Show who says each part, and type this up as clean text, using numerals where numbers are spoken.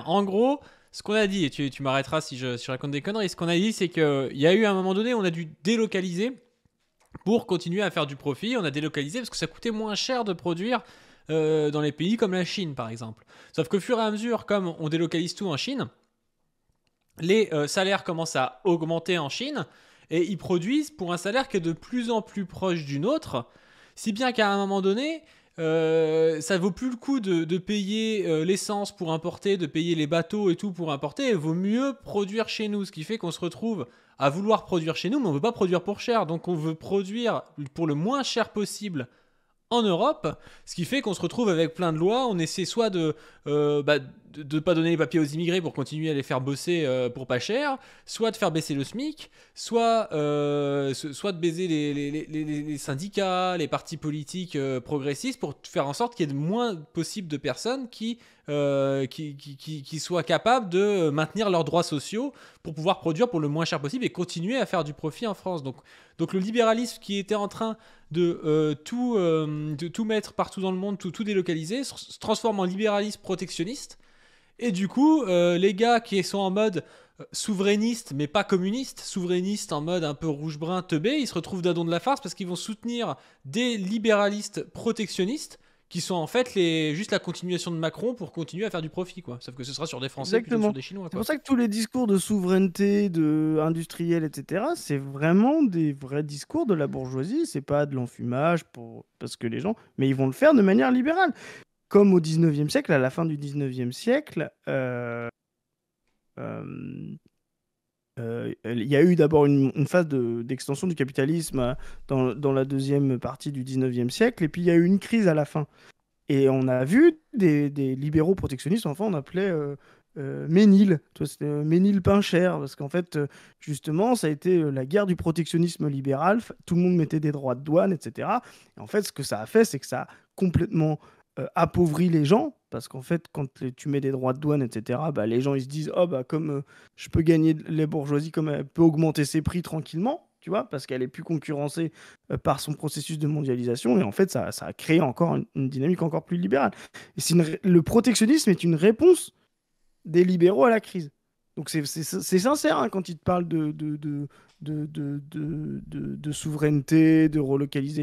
Speaker 1: En gros, ce qu'on a dit, et tu m'arrêteras si je raconte des conneries, ce qu'on a dit, c'est qu'il y a eu un moment donné, on a dû délocaliser pour continuer à faire du profit. On a délocalisé parce que ça coûtait moins cher de produire dans les pays comme la Chine, par exemple. Sauf qu'au fur et à mesure, comme on délocalise tout en Chine, les salaires commencent à augmenter en Chine et ils produisent pour un salaire qui est de plus en plus proche du nôtre, si bien qu'à un moment donné, ça vaut plus le coup de payer l'essence pour importer, de payer les bateaux et tout pour importer. Il vaut mieux produire chez nous, ce qui fait qu'on se retrouve à vouloir produire chez nous, mais on veut pas produire pour cher, donc on veut produire pour le moins cher possible en Europe, ce qui fait qu'on se retrouve avec plein de lois. On essaie soit de pas donner les papiers aux immigrés pour continuer à les faire bosser pour pas cher, soit de faire baisser le SMIC, soit de baiser les syndicats, les partis politiques progressistes pour faire en sorte qu'il y ait le moins possible de personnes qui soient capables de maintenir leurs droits sociaux pour pouvoir produire pour le moins cher possible et continuer à faire du profit en France. Donc le libéralisme qui était en train de tout mettre partout dans le monde, tout délocaliser, se transforme en libéralisme protectionniste. Et du coup, les gars qui sont en mode souverainiste, mais pas communiste, souverainiste en mode un peu rouge-brun teubé, ils se retrouvent d'adon de la farce parce qu'ils vont soutenir des libéralistes protectionnistes qui sont en fait juste la continuation de Macron pour continuer à faire du profit, quoi. Sauf que ce sera sur des Français plutôt que sur
Speaker 2: Exactement.
Speaker 1: des Chinois,
Speaker 2: C'est
Speaker 1: quoi.
Speaker 2: pour ça que tous les discours de souveraineté, de industriel, etc., c'est vraiment des vrais discours de la bourgeoisie. C'est pas de l'enfumage parce que les gens, mais ils vont le faire de manière libérale. Comme au 19e siècle, à la fin du 19e siècle, euh, il y a eu d'abord une phase d'extension du capitalisme dans la deuxième partie du 19e siècle, et puis il y a eu une crise à la fin. Et on a vu des libéraux protectionnistes, enfin on appelait Ménil, tu vois, c'était Ménil Pincher, parce qu'en fait, justement, ça a été la guerre du protectionnisme libéral, tout le monde mettait des droits de douane, etc. Et en fait, ce que ça a fait, c'est que ça a complètement appauvri les gens, parce qu'en fait, quand tu mets des droits de douane, etc., bah, les gens, ils se disent, oh, bah, comme je peux gagner les bourgeoisies, comme elle peut augmenter ses prix tranquillement, tu vois, parce qu'elle est plus concurrencée par son processus de mondialisation. Et en fait, ça a créé encore une dynamique encore plus libérale. Et le protectionnisme est une réponse des libéraux à la crise. Donc c'est sincère hein, quand ils te parlent de souveraineté, de relocaliser.